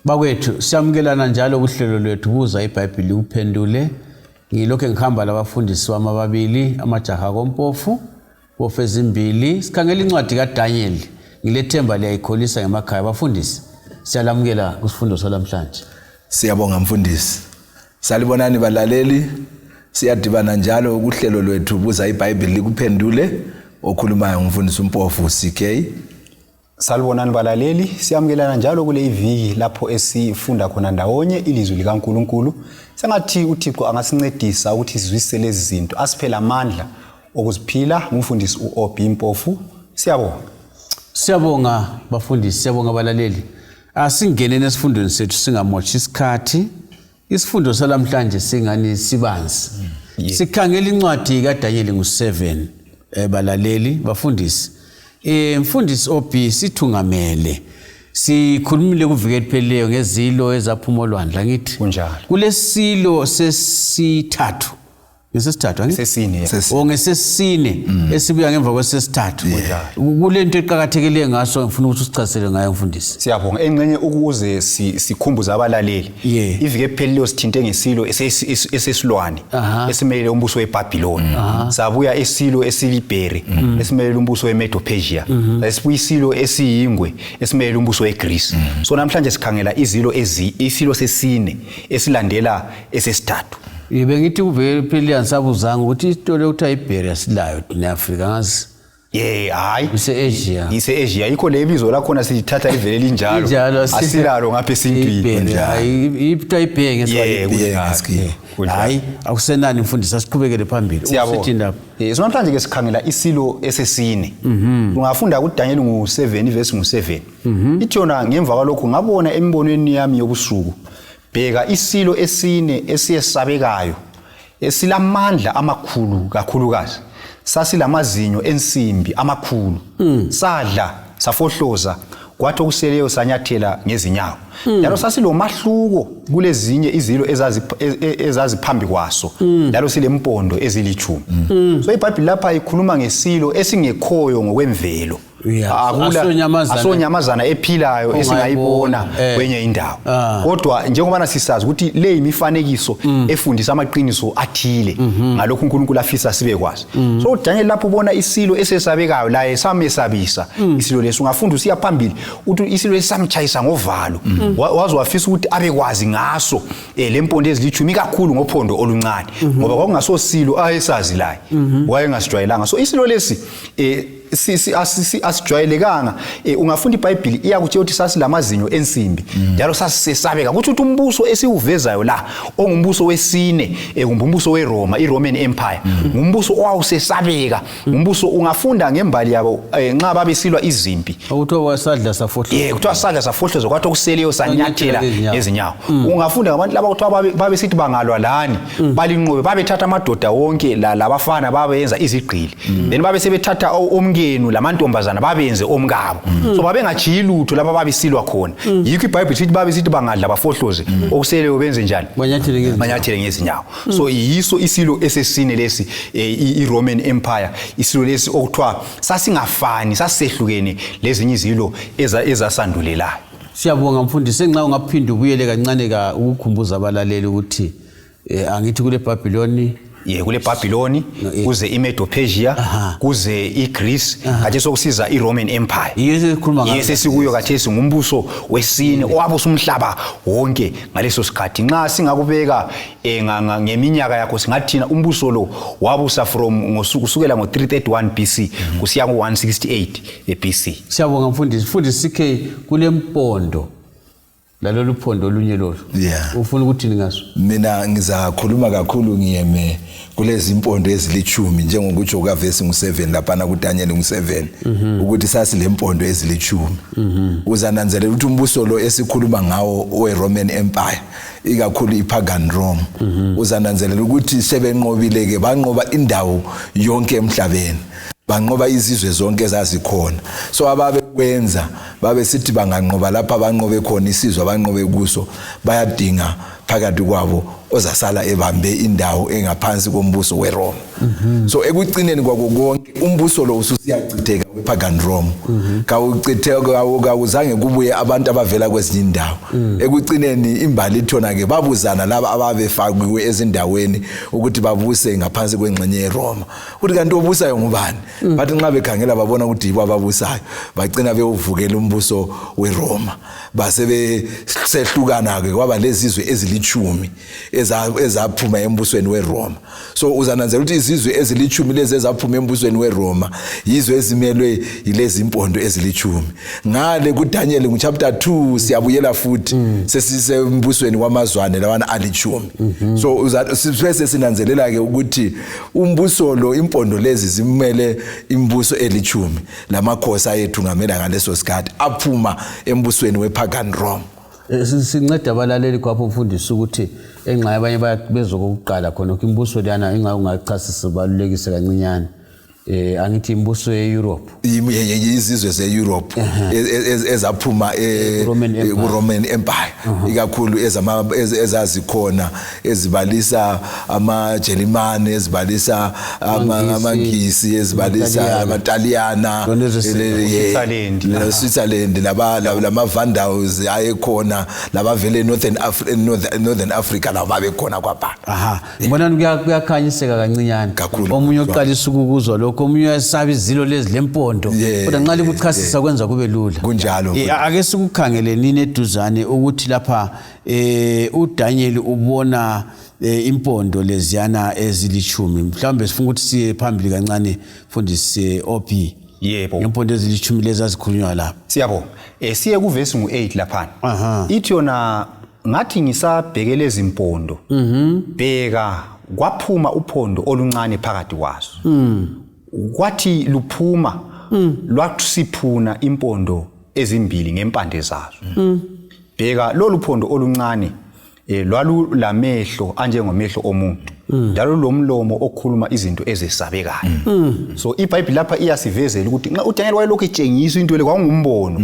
Bakwethu siyamukelana njalo kuhlelo lwethu buza iBhayibheli uphendule. Ngilokho ngihamba labafundisi wami ababili amajaha kompofu Mpofu ezimbili sikhangela incwadi kaDaniel. Ngilethemba liyayikholisa ngemakhaya abafundisi. Siyalamukela kusifundo salamhlanje. Siyabonga mfundisi. Salibonani balaleli. Siyadibana njalo kuhlelo lwethu buza iBhayibheli kuphendule okhulumayo ngumfundisi uMpofu CK. Salibonani balaleli, siyamukelana njalo kule iviki lapho esifunda khona ndawonye ilizwi likaNkulunkulu. Sengathi uThixo angasincedisa ukuthi sizwisise lezi zinto, asiphela amandla okuziphila ngumfundisi uOB Mpofu. Siyabonga. Siyabonga bafundisi, siyabonga balaleli. Asingenene esifundweni sethu singamoshi isikhathi. Isifundo salamhlanje singani sibanzi. Sikhangela incwadi kaDaniel ngu7 balaleli bafundisi. Mfundisi OB sithungamele. Sikhulumile kuviki elipheleyo ngezilo ezaphuma olwandle ngithi. Kunjalo. Kulesilo sesithathu. Ngesesithathu angithi? Sesine. Ngesesine esibuya ngemva kwesesithathu. Kulento eqhakathekile ngaso ngifuna ukuthi usichazele ngayo mfundisi. Siyabonga engcenye ukuze sikhumbuze abalaleli. Iviki ephelileyo sithinte ngesilo esesilwane esimelele umbuso weBhabhiloni. Sabuya esilo esilibheri esimelele umbuso weMedo-Persia. Sasibuya isilo esiyingwe esimelele umbuso weGreece. So namhlanje sikhangela isilo sesine esilandela esesithathu. Bengithi uvele phela ansabuzanga ukuthi isitolo ukuthi ayiBheri silayo neAfrika ngazi. Hayi ise-Asia. Ise-Asia yikho lebizo lakhona sithatha ivele linjalo. Asilalo ngapha esintwini. Hayi ipita iBheri ngesibhayi. Hayi akusenani mfundisi asiqhubekele phambili. Usithi indaba. So namhlanje ke sikhangela isilo esesine. Ungafunda kuDaniel ngu7 verse ngu7. Ithi yona ngemva kwalokho ngabona embonweni yami yobusuku. Bheka isilo esine esiyesabekayo esilamandla amakhulu kakhulukazi sasilamazinyo ensimbi amakhulu sadla safohloza kwathi okuseleyo sanyathela ngezinyawo njalo sasilomahluko kulezinye izilo ezaziphambi kwaso njalo silempondo ezilithumi. So iBhayibheli lapha ikhuluma ngesilo esingekhoyo ngokwemvelo. Asonyamazana ephilayo esingayibona kwenye indawo. Kodwa njengoba sisazi ukuthi le imifanekiso efundisa amaqiniso athile ngalokho uNkulunkulu afisa sibe kwazi. So Daniel lapho ubona isilo esesabekayo la esamesabisa isilo leso ungafunda usiya phambili uthi isilo esamchayisa ngovalo wazi wafisa ukuthi abekwazi ngaso lempondo ezilithumi kakhulu ngophondo oluncane ngoba kwakungasosilo ayesazi la wayengasijwayelanga. So isilo lesi asijwayelekanga ungafunda iBhayibheli iyakuthi uthi sasilamazinyo ensimbi njalo sasisesabeka ukuthi umbuso esiuvezayo la ongumbuso wesine ngumbuso weRoma iRoman Empire ngumbuso owawusesabeka ngumbuso ungafunda ngembali yabo nxa babesilwa izimpi ukuthi wasadla safohloza kuthiwa sadla safohloza kwathi okuseleyo sanyathela ngezinyawo. Ungafunda ngabantu laba kuthiwa babesithi bangalwa lani balinqobe babethatha amadoda wonke labafana babenza izigqili then babesebethatha omngenu lamantombazana babenze omkabo. So babengajiyi lutho lapha babesilwa khona. Yikho iBhayibheli sithi babesithi bangadla bafohloze okuseleyo benze njani banyathele ngezinyawo. So yiso isilo esesine lesi iRoman Empire isilo lesi okuthiwa sasingafani sasehlukene lezinye izilo ezasandulelayo. Siyabonga mfundisi nxa ungaphinda ubuyele kancane ukukhumbuza abalaleli ukuthi angithi kule Bhabhiloni kule Bhabhiloni kuze iMedo-Persia kuze iGreece kade sokusiza iRoman Empire. Yese sikuyo kathesi ngumbuso wesine owabusa umhlaba wonke ngaleso sikhathi. Nxa singakubeka ngeminyaka yakho singathina umbuso lo wabusa kusukela ngo331 BC kusiya ku168 BC. Siyabonga mfundisi CK kule mpondo lalolu phondo olunye lolu. Ufuna ukuthini ngaso? Mina ngizakhuluma kakhulu ngiyeme kulezi impondo ezilithumi njengokuthi okavesi ngu7 lapha na kuDaniel ngu7 ukuthi sasilempondo ezilithumi. Uzananzelela ukuthi umbuso lo esikhuluma ngawo weRoman Empire ikakhulu iPagan Rome uzananzelela ukuthi sebenqobile ke banqoba indawo yonke emhlabeni banqoba izizwe zonke ezazikhona. So ababekwenza babe sithi banganqoba lapha banqobe khona isizwe abanqobe kuso bayadinga phakathi kwabo ozasala ebambe indawo engaphansi kombuso weRome. So ekucineni kwako konke umbuso lo ususiyachitheka wepagan Rome. Kawuchitheka kawuzange kubuye abantu abavela kwezinye indawo. Ekucineni imbali ithona ke babuzana laba ababefakiwe ezindaweni ukuthi babuse ngaphansi kwengxenye yeRoma. Uthi kanti obusayo ngubani? Bathi nxa bekhangela babona ukuthi yibo ababusayo bagcina bewuvukela umbuso weRoma. Base besehlukana ke kwaba lezizwe ezilithumi ezaphuma embusweni weRoma. So uzananzela ukuthi izizwe ezilithumi lezi ezaphuma embusweni weRoma yizwe ezimelwe yilezi impondo ezilithumi. Ngale kuDaniel ngchapter 2 siyabuyela futhi sesisembusweni wamazwane lawana alithumi. So sibese sinanzelela ke ukuthi umbuso lo impondo lezi zimele imbuso elithumi lamakhosi ayethu ngamela ngaleso sikhathi aphuma embusweni wepagan Rome. Sinceda abalaleli kwapho mfundisi ukuthi enxa yabanye bezokuqala khona imbuso lana enxa ungachasisa balulekise kancinyane angithi imbuso yeEurope izizwe zeEurope ezaphuma Roman Empire ikakhulu ezazikhona ezibalisa amaJerimani ezibalisa amaNgisi ezibalisa amaTaliyana Switzerland lama-Vandals ayekhona labavele Northern Africa lababekhona kwapha. Ngibona kuyakhanyiseka kancinyane omunye oqalisa ukuzwa lokho omunye uyasaba izilo lezi lempondo kodwa nxa likuchasisa kwenza kube lula kunjalo. Ake sikukhangele nini eduzane ukuthi lapha uDaniel ubona impondo leziyana ezilithumi mhlawumbe sifuna ukuthi siye phambili kancane mfundisi OP. Yebo. Impondo ezilithumi lezi azikhulunywa lapha. Siyabonga. Siye kuvesi ngu8 lapha. Ithi yona ngathi ngisabhekele izimpondo. Bheka kwaphuma uphondo oluncane phakathi kwazo. Kwathi luphuma lwasiphuna impondo ezimbili ngempande zazo. Bheka lolu phondo oluncane lwalu lamehlo anjengomehlo omuntu njalo lomlomo okhuluma izinto ezesabekayo. So iBhayibheli lapha iyasivezela ukuthi nxa uDaniel wayelokhu etshengisa into le kwangumbono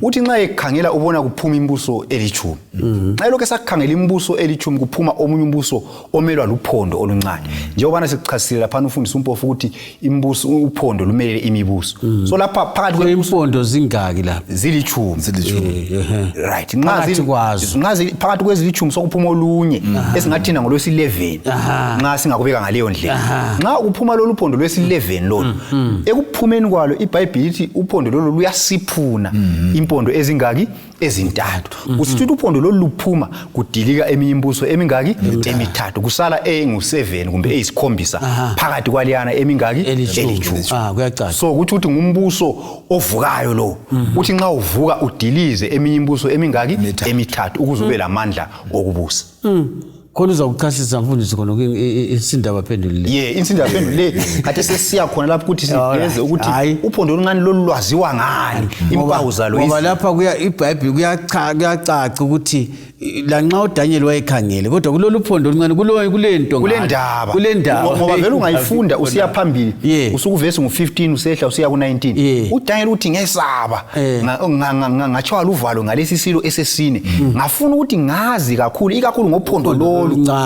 uthi nxa ekhangela ubona kuphuma imbuso elithumi. Nxa lokho esakhangela imbuso elithumi kuphuma omunye umbuso omelwa luphondo oluncane. Njengoba sichasisile lapha umfundisi uMpofu ukuthi imbuso uphondo lumele imibuso. So lapha phakathi kwempondo zingaki lapha zilithumi. Right. Nxa phakathi kwezilithumi sokuphuma olunye esingathina ngolwesi11. Nxa singakubeka ngaleyo ndlela nxa uphuma lolu phondo lwesi11 lolu ekuphumeni kwalo iBhayibheli lithi uphondo lolu luyasiphuna impondo ezingaki ezintathu. Kusithi uphondo lolu luphuma kudilika eminye imbuso emingaki emithathu kusala engu7 kumbe eyisikhombisa phakathi kwaliyana emingaki elithumi. Kuyacaca. So ukuthi ngumbuso ovukayo lo uthi nxa uvuka udilize eminye imbuso emingaki emithathu ukuze ube lamandla okubusa. Khona uzakuchasisa mfundisi khona insindaba phendulile. Insindaba phendulile kade sesiya khona lapho ukuthi siveze ukuthi uphondo oluncane lolu lwaziwa ngani impawu zalo ngoba lapha kuya iBhayibheli kuyacaca ukuthi la nxa uDaniel wayekhangele kodwa kulolu phondo oluncane kule ndaba ngoba vele ungayifunda usiya phambili usukuvesi ngu15 usehla usiya ku19 uDaniel uthi ngesaba ngatshiwa luvalo ngalesi silo esesine ngafuna ukuthi ngazi ikakhulu ngophondo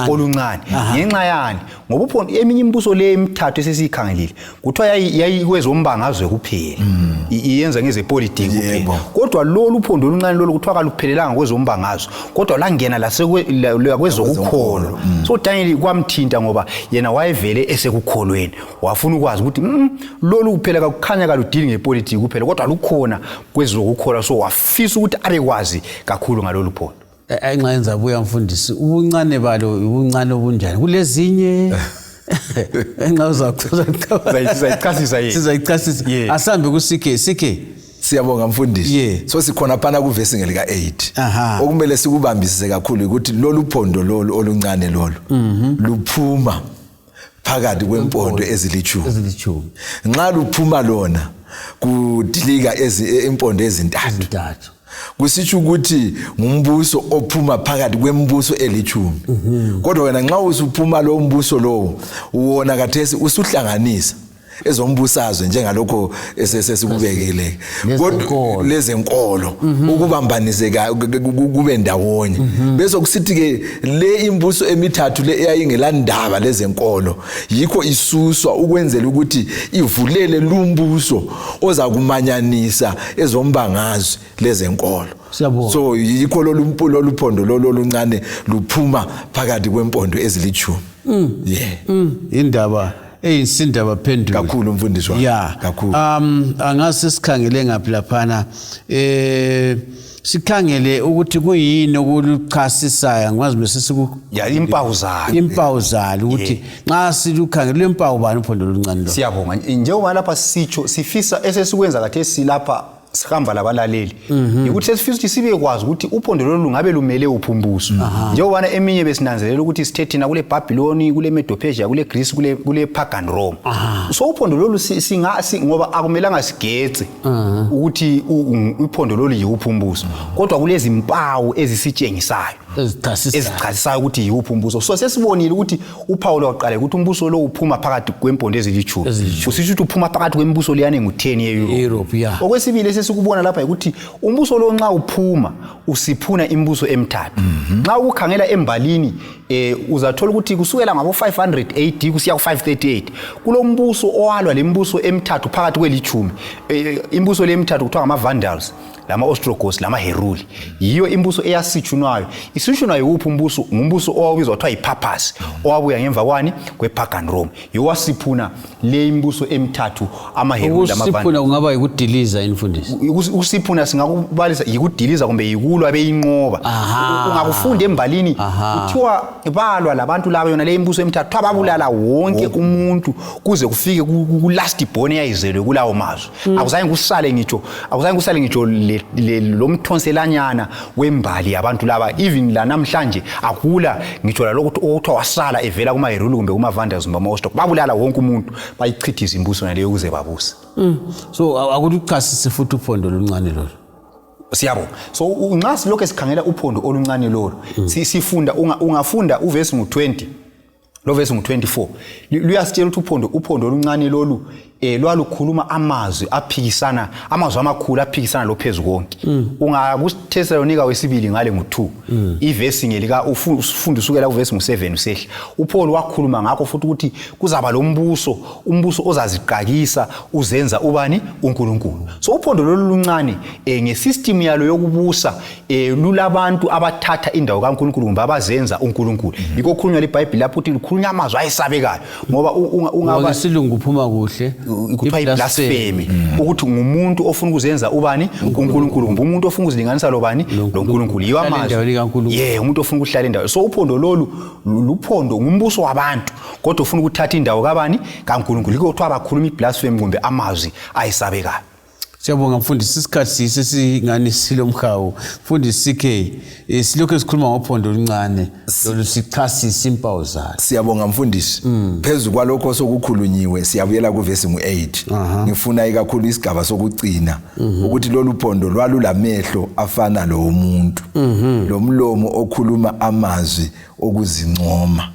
oluncane ngenxa yani ngoba uphondo eminye imbuso le emithathu esesiyikhangelile kuthiwa yayikwezombangazwe kuphela iyenza ngezepolitiki kuphela kodwa lolu phondo oluncane lolu kuthiwa kaluphelelanga kwezombangazwe kodwa langena lasekwezokukholo. So Daniel kwamthinta ngoba yena wayevele esekukholweni wafuna ukwazi ukuthi lolu kuphela kakukhanya kaludili ngepolitiki kuphela kodwa lukhona kwezokukholwa so wafisa ukuthi abekwazi kakhulu ngalolu phondo. Enxa yenza buya mfundisi ubuncane balo ubuncane obunjani kulezinye enxa uzakuchasisa asambe kusike Siyabonga mfundisi. So sikhona phana kuvesi ngelika 8 okumele sikubambisise kakhulu ukuthi lolu phondo lolu oluncane lolu luphuma phakathi kwempondo ezilithumi. Nxa luphuma lona kudilika impondo ezintathu. Kusitsho ukuthi ngumbuso ophuma phakathi kwembuso elithumi. Kodwa wena nxa usuphuma lo mbuso lo uwona kathesi usuhlanganisa ezombusazwe njengalokho esesikubekele kodwa lezenkolo ukubambaniseka kube ndawonye bese kusithi ke le imbuso emithathu le eyayingelandaba lezenkolo yikho isuswa ukwenzela ukuthi ivulele lumbuso oza kumanyanisa ezombangazwe lezenkolo. So yikho loluphondo loluncane luphuma phakathi kwempondo ezilithumi. Indaba eyisindaba phendulo kakhulu umfundisi wami kakhulu. Angase sikhangele ngaphi laphana sikhangele ukuthi kuyini okuluchasisayo ngwazi bese siku impawu zalo ukuthi nxa silukhangele impawu bani uphondo oluncane lo. Siyabonga njengoba lapha sitsho sifisa esesikwenza kade silapha sikhamba labalaleli ukuthi sesifisa ukuthi sibe kwazi ukuthi uphondo lolu ngabe lumele uphumbuso njengoba eminye besinanzelela ukuthi sithethina kule Babylon kule Medo-Persia kule Greece kule pagan Rome. So uphondo lolu ngoba akumelanga sigece ukuthi uphondo lolu yiuphumbuso kodwa kulezi impawu ezisitshengisayo ezichasisayo ukuthi yiuphumbuso. So sesibonile ukuthi uPaulo waqala ukuthi umbuso lo uphuma phakathi kwempondo ezilithumi usisho ukuthi uphuma phakathi kwembuso leyane ngu10 ye-Europe. Okwesibili sesikubona lapha ukuthi umbuso lo nxa uphuma usiphuna imbuso emithathu. Nxa ukukhangela embalini uzathola ukuthi kusukela ngabo 500 AD kusiya ku 538 kulombuso owalwa lembuso emithathu phakathi kwelithumi. Imbuso lemithathu kuthiwa ngama Vandals lama Ostrogoths lama Heruli yiyo imbuso eyasitshunwayo. Isitshunwayo uphi umbuso ngumbuso owawubizwa kuthiwa iPapas owabuya ngemva kwani kwepagan Rome yowasiphuna le imbuso emithathu ama Heruli lama Vandals. Usiphuna kungaba yikudiliza imfundisi. Usiphuna singakubalisa yikudiliza kumbe yikulwa beyinqoba. Ungakufunda embalini kuthiwa balwa labantu laba yona le imbuso emithathu ababulala wonke umuntu kuze kufike ku last born eyayizelwe kulawo mazwe. Akuzange kusale ngitsho lomthonselanyana wembali abantu laba even la namhlanje akula ngitsho la lokho okuthiwa wasala evela kuma Heruli kumbe kuma Vandals kumbe ama Ostrogoths babulala wonke umuntu bayichithiza imbuso naleyo ukuze babuse. So akulichasise futhi uphondo oluncane lolo. Siyabo. So nxa silokho sikhangela uphondo oluncane lolo sifunda ungafunda uverse ngu20 lo verse ngu24 luyasitshela ukuthi uphondo oluncane lolu lwalukhuluma amazwi aphikisana amazwi amakhulu aphikisana lophezulu konke. UngakuThesalonika wesibili ngale ngu2 iverse ngelika ufunda usukela kuverse ngu7 usehla uPaul wakhuluma ngakho futhi ukuthi kuzaba lo umbuso ozaziqakisa uzenza ubani uNkulunkulu. So uphondo lolu luncane ngesystem yalo yokubusa lulabantu abathatha indawo kaNkulunkulu kumbe abazenza uNkulunkulu. Yikho khulunywa leBhayibheli lapho uthi likhulunya amazwi ayesabekayo ngoba ungaba isilungu uphuma kuhle kuthiwa iblasphemy ukuthi ngumuntu ofuna ukuzenza ubani uNkulunkulu kumbe umuntu ofuna ukuzilinganisa lobani loNkulunkulu yiwa amazwi umuntu ofuna ukuhlala endawo. So uphondo lolu luphondo ngumbuso wabantu kodwa ufuna ukuthatha indawo kabani kaNkulunkulu yikho kuthiwa abakhuluma iblasphemy kumbe amazwi ayesabekayo. Siyabonga mfundisi isikhathi sesingani silomhawu mfundisi CK silokho esikhuluma ngophondo oluncane lolu sichasisa impawu zalo. Siyabonga mfundisi phezulu kwalokho sokukhulunyiwe siyabuyela kuverse ngu8 ngifuna ikakhulu isigaba sokugcina ukuthi lolu phondo lwalulamehlo afana lo umuntu lo mlomo okhuluma amazwi okuzincoma.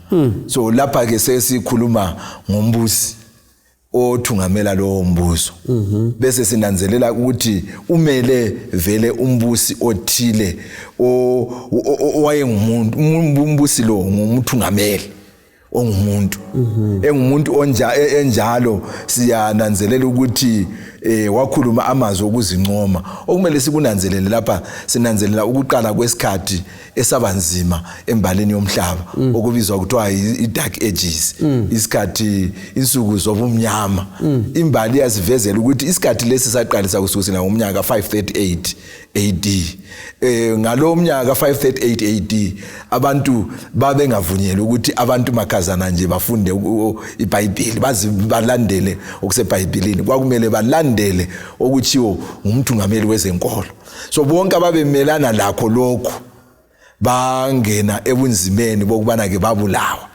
So lapha ke sesikhuluma ngombusi othungamela lo mbuso bese sinanzelela ukuthi umele vele umbusi othile owayengumuntu umbusi lo ngumthungameli ongumuntu engumuntu enjalo siyananzelela ukuthi wakhuluma amazwi okuzincoma okumele sikunanzelele lapha sinanzelela ukuqala kwesikhathi esabanzima embaleni yomhlaba okubizwa kuthiwa i-dark ages isikhathi insuku zobumnyama imbali yazivezela ukuthi isikhathi lesi saqalisa kusukela ngomnyaka 538 AD ngalo mnyaka 538 AD abantu babengavunyelwa ukuthi abantu makhazana nje bafunde iBhayibheli balandele okuseBhayibhelini kwakumele balandele okuchiwo umthungameli wezenkolo. So bonke ababemelana lakho lokho bangena ebunzimeni bokubana ke babulawa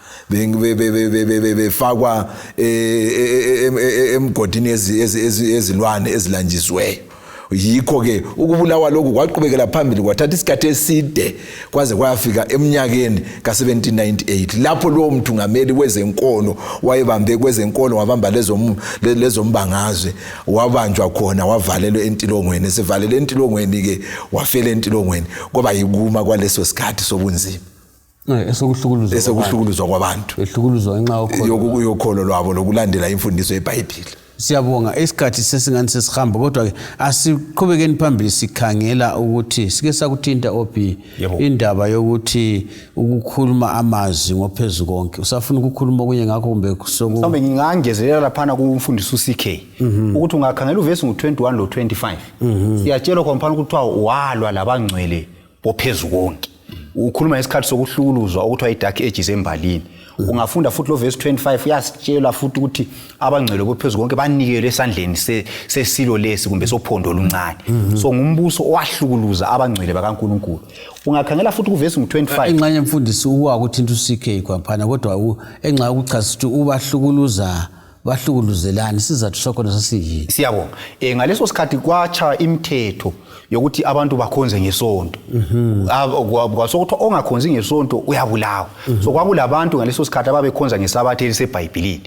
befakwa emgodini ezilwane ezilanjisiweyo yikho ke ukubulawa lokhu kwaqhubekela phambili kwathatha isikhathi eside kwaze kwafika eminyakeni ka1798 lapho lo mthungameli wezenkolo wayebambe kwezenkolo wabamba lezo mbangazwe wabanjwa khona wavalelwa entilongweni esivalele entilongweni ke wafela entilongweni ngoba yikuma kwaleso sikhathi sobunzima esokuhlukuluzwa kwabantu ehlukuluzwa ngenxa yokholo lwabo lokulandela imfundiso yeBhayibheli. Siyabonga isikhathi sesingani sesihamba kodwa ke asiqhubekeni phambili sikhangela ukuthi sike sakuthinta OP indaba yokuthi ukukhuluma amazwi ngophezulu konke usafuna ukukhuluma kunye ngakho kumbe mhlawumbe ngingangezelela laphana kumfundisi uCK ukuthi ungakhangela uvesi ngo21 lo 25 siyatshelwa khompana ukuthi walwa labangcwele bophezulu konke ukhuluma isikhathi sokuhlukuluzwa okuthiwa idark ages embalini. Ungafunda futhi lo verse 25 uyasitshela futhi ukuthi abangcwele bophezulu konke banikelwe esandleni sesilo lesi kumbe sophondo oluncane. So ngumbuso owahlukuluza abangcwele bakaNkulunkulu. Ungakhangela futhi kuverse ngo25 ingxenye emfundisi ukuthinta uCK kwaphana kodwa enxa ukuchaza ukuthi ubahlukuluza bahlukuluzelani sizathu sokhona sasiyini. Siyabonga ngaleso sikhathi kwacha imithetho yokuthi abantu bakhonze ngesonto. Kwasokuthi ongakhonzi ngesonto uyabulawa. So kwakulabantu ngaleso sikhathi ababekhonza ngesabatha eliseBhayibhelini.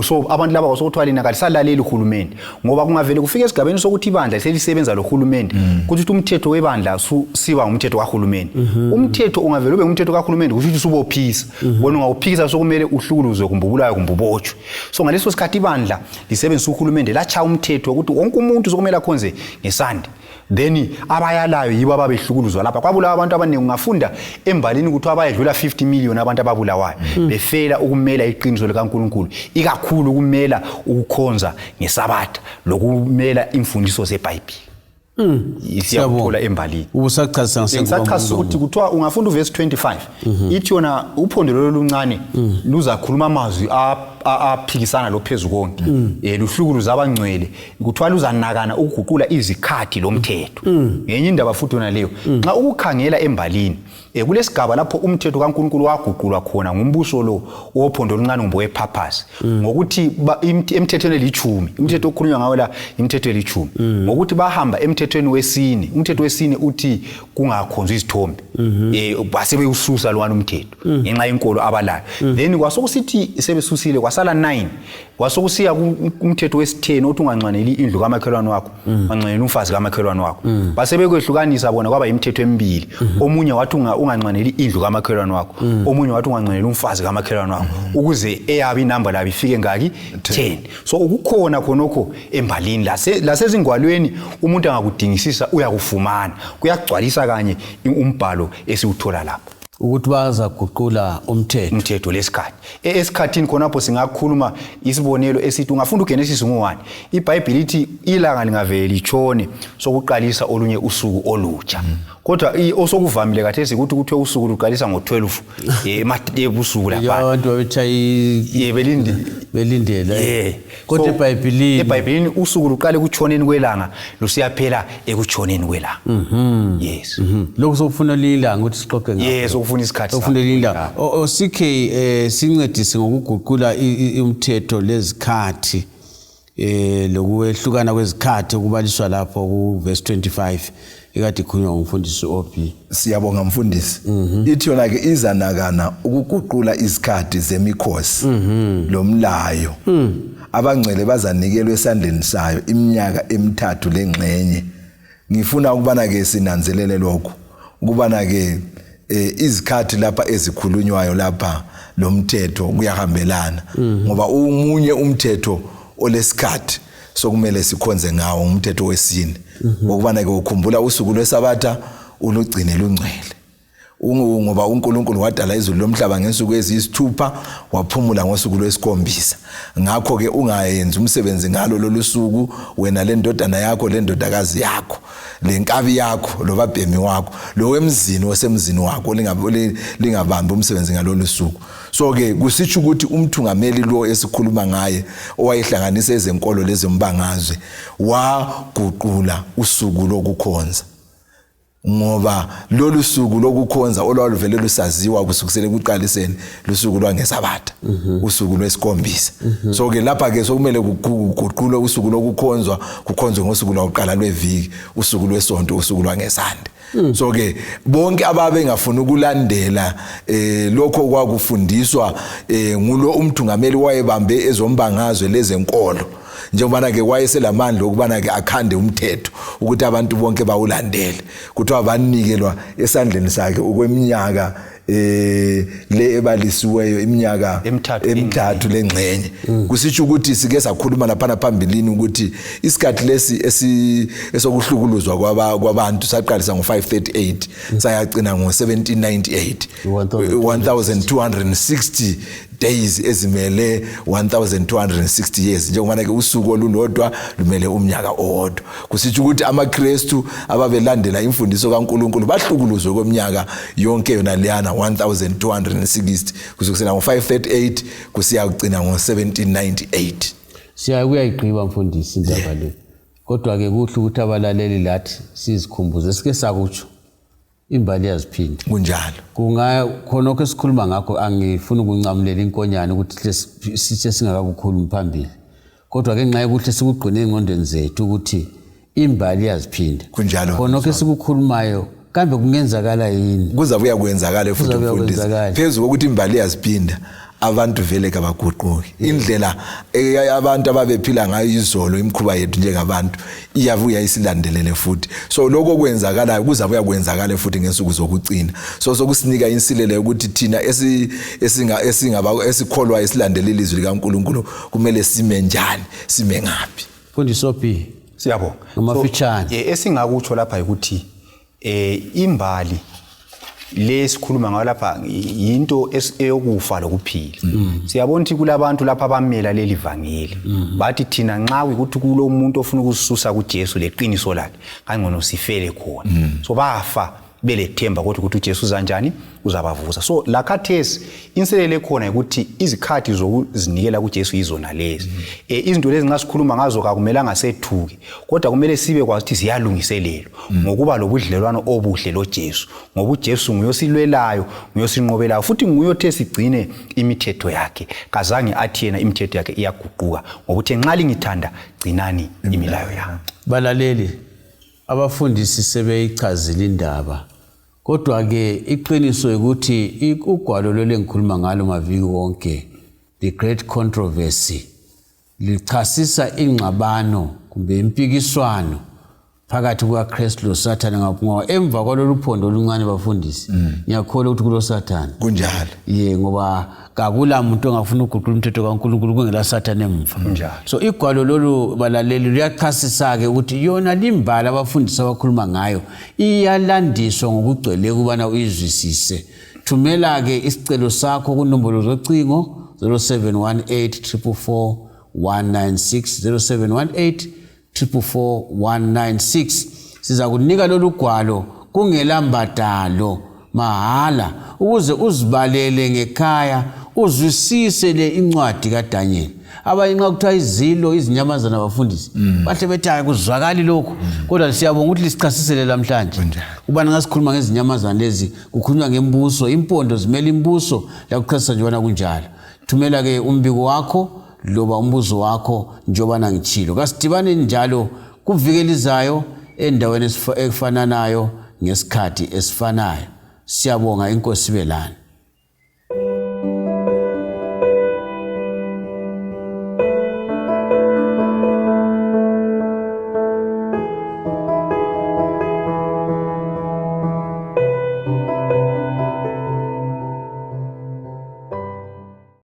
So abantu laba kwasokuthi walina kalisalaleli uhulumende ngoba kungavele kufike esigabeni sokuthi ibandla selisebenza lo hulumende kuthi umthetho webandla siba umthetho kahulumende. Umthetho ungavele ube umthetho kahulumende kusho usubophisa. Bona ungawuphikisa sokumele uhlukuluzwe kumbubulayo kumbubotshwe. So ngaleso sikhathi ibandla lisebenzisa uhulumende lacha umthetho ukuthi wonke umuntu sokumele akhonze ngesandi. Then abayalayo yibo ababehlukuluzwa lapha kwabulawa abantu abaningi. Ungafunda embalini ukuthi abayedlula 50 million abantu ababulawayo befela ukumela iqiniso likaNkulunkulu ikakhulu ukumela ukukhonza ngesabatha lokumela imfundiso zeBhayibheli. Siyabona embalini ubusachazisa ngisachazisa ukuthi kuthiwa ungafunda uverse 25 ithi yona uphondelo oluncane luzakhuluma amazwi aphikisana lophezulu konke luhlukuluza abangcwele kuthiwa luzanakana ukuguqula izikhathi lomthetho. Ngenye indaba futhi yona leyo nxa ukukhangela embalini kulesigaba lapho umthetho kaNkulunkulu waguqulwa khona ngumbuso lo wophondo oluncane ngombowe purpose ngokuthi emthethweni elithumi umthetho okhulunywa ngawo la imithetho elithumi ngokuthi bahamba emthethweni wesine. Umthetho wesine uthi kungakhonzwa izithombe basebe ususa lwana umthetho ngenxa yenkolo abalayo. Then kwasokusithi sebesusile kwasala 9 kwasokusiya umthetho wesi10 othi ungangcwaneli indlu kamakhelwane wakho ungangcwaneli umfazi kamakhelwane wakho. Basebekwehlukanisa bona kwaba imithetho emibili. Omunye wathi ungangcwaneli indlu kamakhelwane wakho omunye wathi ungangcwaneli umfazi kamakhelwane wakho ukuze eyabi inamba labo ifike ngaki 10. So ukukhona khonokho embalini lasezingwalweni umuntu angakudingisisa uyakufumana kuyagcwalisa kanye umbhalo esiwuthola lapho ukuthi bazaguqula umthetho lesikhathi. Esikhathini khonapho singakhuluma isibonelo esithi ungafunda uGenesis 1 iBhayibheli lithi ilanga lingavele litshone sokuqalisa olunye usuku olutsha. Kodwa osokuvamile kathesi ukuthi kuthiwe usuku luqalisa ngo12 ebusuku lapha abantu babechayi belindela kodwa eBhayibhelini usuku luqale kutshoneni kwelanga lusiyaphela ekutshoneni kwelanga. Yes lokho sokufuna lilanga ukuthi sixoxe ngakho. Yes sokufuna isikhathi sokufuna lilanga CK sincedise ngokuguqula umthetho lezikhathi lokwehlukana kwezikhathi okubaliswa lapho ku verse 25 ekade khulunywa ngumfundisi OP. Siyabonga mfundisi. Ithi yona ke izanakana ukuguqula izikhathi zemikhosi lomlayo. Abangcwele bazanikelwe esandleni sayo iminyaka emithathu lengxenye. Ngifuna ukubana ke sinanzelele lokho ukubana ke izikhathi lapha ezikhulunywayo lapha lomthetho kuyahambelana ngoba umunye umthetho olesikhathi sokumele sikhonze ngawo umthetho wesine ukubana ke ukhumbula usuku lwesabatha ulugcine lungcwele ngoba uNkulunkulu wadala izulu lomhlaba ngesuku eziyisithupha waphumula ngosuku lwesikhombisa. Ngakho ke ungayenza umsebenzi ngalo lolusuku wena lendodana yakho lendodakazi yakho lenkabi yakho lobabhemi wakho lowemzini osemzini wakho lingabambi umsebenzi ngalolu suku. So ke kusitsho ukuthi umthungameli lo esikhuluma ngaye owayehlanganisa ezenkolo lezombangazwe waguqula usuku lokukhonza ngoba lolu suku lokukhonza olwaluvele lusaziwa kusukisela ekuqaliseni lusuku lwangesabatha usuku lwesikhombisa so ke lapha ke sokumele kuguqulwe usuku lokukhonzwa kukhonzwe ngosuku lokuqala lweviki usuku lwesonto usuku lwangesande so ke bonke ababe ngafuna ukulandela lokho kwakufundiswa ngulo umthungameli wayebambe ezombangazwe lezenkolo njengoba ke wayeselamandla ukubana ke akhande umthetho ukuthi abantu bonke bawulandele kuthiwa banikelwa esandleni sakhe okweminyaka le ebalisiweyo iminyaka emithathu lengcenye kusitsho ukuthi sike sakhuluma lapha phambilini ukuthi isikhathi lesi esokuhlukuluzwa kwabantu saqalisa ngo538 sayagcina ngo1798 1260 days ezimele 1260 years njengoba ke usuku olunodwa lumele umnyaka owodwa kusitsho ukuthi amaKristu ababelandela imfundiso kaNkuluNkulu bahlukuluzwe kweminyaka yonke yona leyana 1260 kusukela ngo538 kusiya kugcina ngo1798 kuyayiqhiba mfundisi indaba le kodwa ke kuhle ukuthi abalaleli lathi sizikhumbuze sike sakutsho imbali yaziphinda kunjalo khona lokho esikhuluma ngakho angifuni ukuncamulela inkonyane ukuthi sithe singakakukhulumi phambili kodwa ke nxa ukuthi sikugqine engqondweni zethu ukuthi imbali yaziphinda kunjalo khona lokho esikukhulumayo kambe kungenzakala yini kuzabuya kwenzakala futhi mfundisi phezulu ukuthi imbali yaziphinda abantu vele kabaguquki indlela abantu ababephila ngayo izolo imkhuba yethu njengabantu iyavuya isilandelele futhi so lokho kwenzakala kuzabuya kwenzakala futhi ngesuku zokucina so sokusinika insilelo ukuthi thina esikholwa isilandele ilizwi likaNkuluNkulu kumele sime njani sime ngaphi mfundisi ophi siyabonga ngomafitshane esingakutsho lapha ukuthi imbali lesikhuluma ngayo lapha into eyokufa lokuphila siyabona ukuthi kulabantu lapha abamela leli vangeli bathi thina nxa ukuthi kulo umuntu ofuna ukusisusa kuJesu leqiniso lakhe kangcono sifele khona so bafa belethemba ukuthi uJesu uzanjani uzabavuza so lakhathesi inselele khona ukuthi izikhathi zokuzinikela kuJesu izona lezi izinto lezi nxa sikhuluma ngazo kakumelanga sethuke kodwa kumele sibe kwazi ukuthi ziyalungiselelwa ngokuba lobudlelwano obuhle loJesu ngoba uJesu nguyosilwelayo nguyosinqobelayo futhi nguyothe sigcine imithetho yakhe kazange athi yena imithetho yakhe iyaguquka ngokuthi nxa lingithanda gcinani imilayo yami balaleli abafundisi sebeyichazile indaba kodwa ke iqiniso ukuthi ugwalo lwengikhuluma ngalo maviki wonke the great controversy lichasisa ingxabano kumbe impikiswano phakathi kukaKristu loSathane ngoba emva kwalolu phondo oluncane bafundisi ngiyakholwa ukuthi kulo Sathane kunjalo ngoba kakula umuntu ongafuna ukuguqula umthetho kaNkuluNkulu kungela Sathane emva kunjalo so igwalo lolu balaleli liyachasisa ke ukuthi yona limbala abafundisi abakhuluma ngayo iyalandiswa ngokugcwele kubana uyizwisise thumela ke isicelo sakho kunombolo zocingo 0718 196 0718 siza kunika lolu gwalo kungelambadalo mahala ukuze uzibalele ngekhaya uzwisise le incwadi kaDaniel abayinqa kuthiwa izilo izinyamazana abafundisi bahle bethi akuzwakali lokho kodwa siyabonga ukuthi lisichasisele namhlanje ubani ngasikhuluma ngezinyamazana lezi kukhulunywa ngembuso impondo zimela imbuso la kuchasisa njana kunjalo thumela ke umbiko wakho loba umbuzo wakho njobana ngitshilo kasidibane njalo kuvikelizayo endaweni efananayo ngesikhathi esifanayo siyabonga inkosi belana